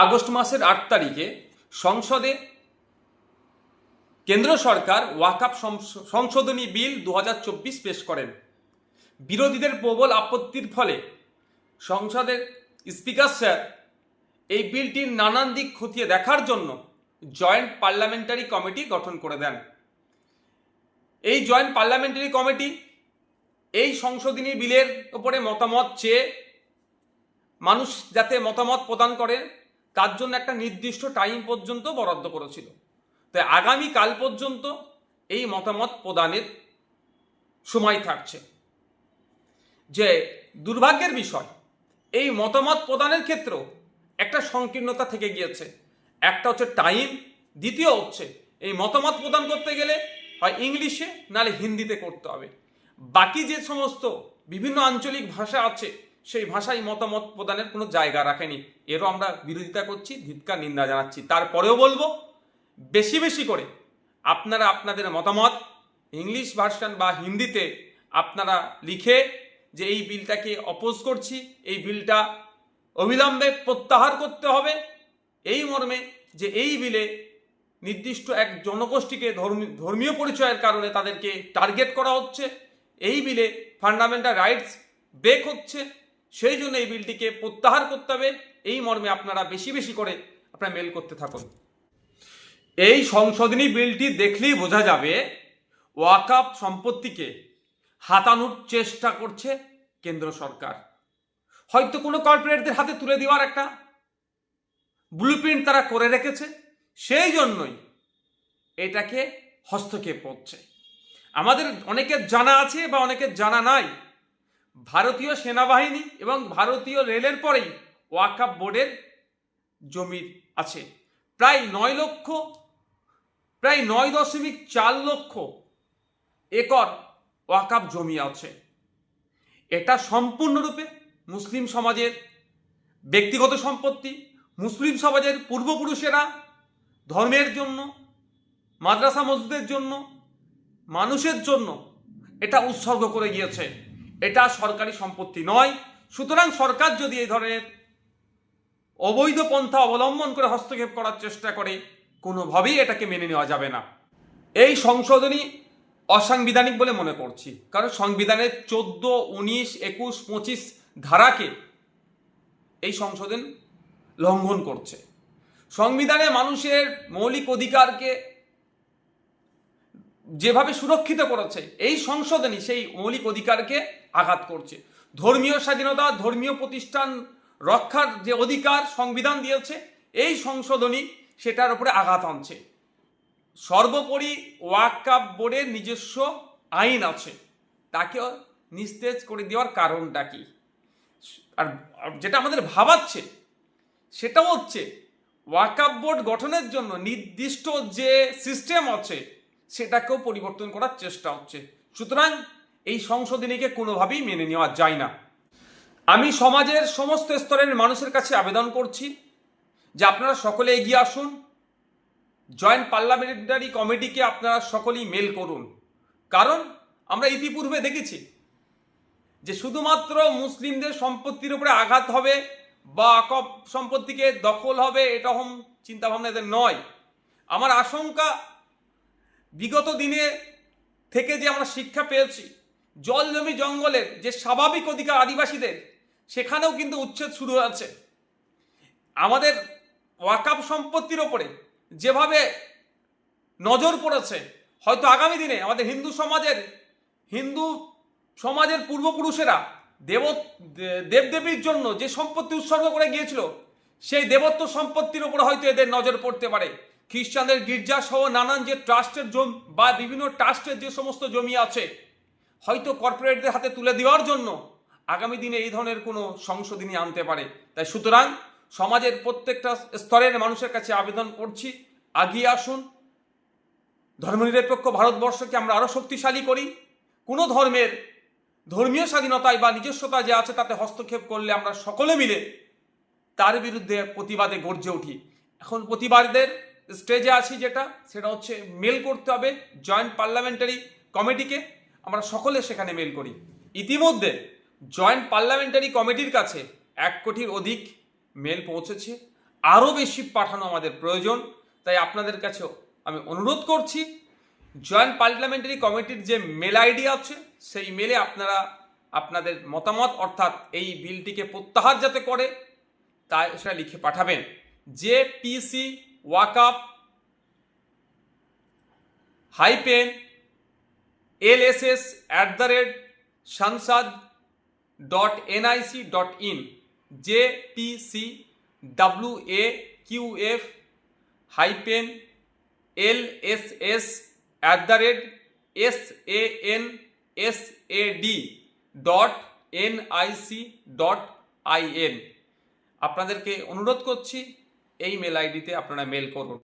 August মাসের 8 তারিখে সংসদে কেন্দ্র সরকার ওয়াকফ সংশোধনী বিল 2024 পেশ করেন। বিরোধীদের প্রবল আপত্তির ফলে সংসদের স্পিকার স্যার এই বিলটির নানান দিক খতিয়ে দেখার জন্য জয়েন্ট পার্লামেন্টারি কমিটি গঠন করে দেন। এই জয়েন্ট পার্লামেন্টারি কমিটি এই সংশোধনী বিলের উপরে মতামত চেয়ে মানুষ যাতে মতামত প্রদান করে তার জন্য একটা নির্দিষ্ট টাইম পর্যন্ত বরাদ্দ করেছিল। তাই আগামীকাল পর্যন্ত এই মতামত প্রদানের সময় থাকছে। যে দুর্ভাগ্যের বিষয়, এই মতামত প্রদানের ক্ষেত্রেও একটা সংকীর্ণতা থেকে গিয়েছে। একটা হচ্ছে টাইম, দ্বিতীয় হচ্ছে এই মতামত প্রদান করতে গেলে হয় ইংলিশে নাহলে হিন্দিতে করতে হবে। বাকি যে সমস্ত বিভিন্ন আঞ্চলিক ভাষা আছে সেই ভাষায় মতামত প্রদানের কোনো জায়গা রাখেনি। এরও আমরা বিরোধিতা করছি, ধিক্কার নিন্দা জানাচ্ছি। তারপরেও বলবো, বেশি বেশি করে আপনারা আপনাদের মতামত ইংলিশ ভার্সন বা হিন্দিতে আপনারা লিখে যে এই বিলটাকে অপোজ করছি, এই বিলটা অবিলম্বে প্রত্যাহার করতে হবে, এই মর্মে যে এই বিলে নির্দিষ্ট এক জনগোষ্ঠীকে ধর্মীয় পরিচয়ের কারণে তাদেরকে টার্গেট করা হচ্ছে, এই বিলে ফান্ডামেন্টাল রাইটস ব্রেক হচ্ছে, সেই জন্য এই বিলটিকে প্রত্যাহার করতে হবে। এই মর্মে আপনারা বেশি বেশি করে আপনারা মেল করতে থাকুন। এই সংশোধনী বিলটি দেখলেই বোঝা যাবে ওয়াকফ সম্পত্তিকে হাতানোর চেষ্টা করছে কেন্দ্র সরকার। হয়তো কোনো কর্পোরেটদের হাতে তুলে দেওয়ার একটা ব্লুপ্রিন্ট তারা করে রেখেছে, সেই জন্যই এটাকে হস্তক্ষেপ করছে। আমাদের অনেকের জানা আছে বা অনেকের জানা নাই, ভারতীয় সেনাবাহিনী এবং ভারতীয় রেলের পরেই ওয়াকফ বোর্ডের জমি আছে প্রায় 9.4 লক্ষ একর ওয়াকফ জমি আছে। এটা সম্পূর্ণরূপে মুসলিম সমাজের ব্যক্তিগত সম্পত্তি। মুসলিম সমাজের পূর্বপুরুষেরা ধর্মের জন্য, মাদ্রাসা মসজিদের জন্য, মানুষের জন্য এটা উৎসর্গ করে গিয়েছে। এটা সরকারি সম্পত্তি নয়। সুতরাং সরকার যদি এই ধরনের অবৈধ পন্থা অবলম্বন করে হস্তক্ষেপ করার চেষ্টা করে, কোনোভাবেই এটাকে মেনে নেওয়া যাবে না। এই সংশোধনী অসাংবিধানিক বলে মনে করছি, কারণ সংবিধানের 14, 19, 21, 25 ধারাকে এই সংশোধন লঙ্ঘন করছে। সংবিধানে মানুষের মৌলিক অধিকারকে যেভাবে সুরক্ষিত করেছে, এই সংশোধনী সেই মৌলিক অধিকারকে আঘাত করছে। ধর্মীয় স্বাধীনতা, ধর্মীয় প্রতিষ্ঠান রক্ষার যে অধিকার সংবিধান দিয়েছে, এই সংশোধনী সেটার উপরে আঘাত আনছে। সর্বোপরি ওয়াকফ বোর্ডের নিজস্ব আইন আছে, তাকে নিস্তেজ করে দেওয়ার কারণটা কি? আর যেটা আমাদের ভাবাচ্ছে সেটা হচ্ছে ওয়াকফ বোর্ড গঠনের জন্য নির্দিষ্ট যে সিস্টেম আছে সেটাকেও পরিবর্তন করার চেষ্টা হচ্ছে। সুতরাং এই সংশোধনীকে কোনোভাবেই মেনে নেওয়া যায় না। আমি সমাজের সমস্ত স্তরের মানুষের কাছে আবেদন করছি যে আপনারা সকলে এগিয়ে আসুন, জয়েন্ট পার্লামেন্টারি কমিটিকে আপনারা সকলেই মেল করুন। কারণ আমরা ইতিপূর্বে দেখেছি যে শুধুমাত্র মুসলিমদের সম্পত্তির উপরে আঘাত হবে বা ওয়াকফ সম্পত্তিকে দখল হবে, এরকম চিন্তাভাবনা এদের নয়। আমার আশঙ্কা, বিগত দিনে থেকে যে আমরা শিক্ষা পেয়েছি, জল জমি জঙ্গলের যে স্বাভাবিক অধিকার আদিবাসীদের, সেখানেও কিন্তু উচ্ছেদ শুরু হয়েছে। আমাদের ওয়াকফ সম্পত্তির ওপরে যেভাবে নজর পড়েছে, হয়তো আগামী দিনে আমাদের হিন্দু সমাজের পূর্বপুরুষেরা দেবদেবীর জন্য যে সম্পত্তি উৎসর্গ করে গিয়েছিল, সেই দেবত্ব সম্পত্তির উপরে হয়তো এদের নজর পড়তে পারে। খ্রিস্টানদের গির্জা সহ নানান যে ট্রাস্টের জমি বা বিভিন্ন ট্রাস্টের যে সমস্ত জমি আছে, হয়তো কর্পোরেটদের হাতে তুলে দেওয়ার জন্য আগামী দিনে এই ধরনের কোনো সংশোধনী আনতে পারে। তাই সুতরাং সমাজের প্রত্যেকটা স্তরের মানুষের কাছে আবেদন করছি, এগিয়ে আসুন। ধর্মনিরপেক্ষ ভারতবর্ষকে আমরা আরও শক্তিশালী করি। কোনো ধর্মের ধর্মীয় স্বাধীনতায় বা নিজস্বতা যে আছে তাতে হস্তক্ষেপ করলে আমরা সকলে মিলে তার বিরুদ্ধে প্রতিবাদে গর্জে উঠি। এখন প্রতিবাদের স্টেজে আছি, সেটা হচ্ছে মেল করতে হবে জয়েন্ট পার্লামেন্টারি কমিটিকে। আমরা সকলে সেখানে মেল করি। ইতিমধ্যে জয়েন্ট পার্লামেন্টারি কমিটির কাছে 1 কোটির অধিক মেল পৌঁছেছে। আরও বেশি পাঠানো আমাদের প্রয়োজন। তাই আপনাদের কাছেও আমি অনুরোধ করছি, জয়েন্ট পার্লামেন্টারি কমিটির যে মেল আইডি আছে সেই মেলে আপনারা আপনাদের মতামত অর্থাৎ এই বিলটিকে প্রত্যাহার যাতে করে তাই সেটা লিখে পাঠাবেন। JPC ওয়াকআপ -lss@sansad.nic.in JPC WAQF LSS@sansad.nic.in আপনাদেরকে অনুরোধ করছি এই মেল আইডিতে আপনারা মেল করুন।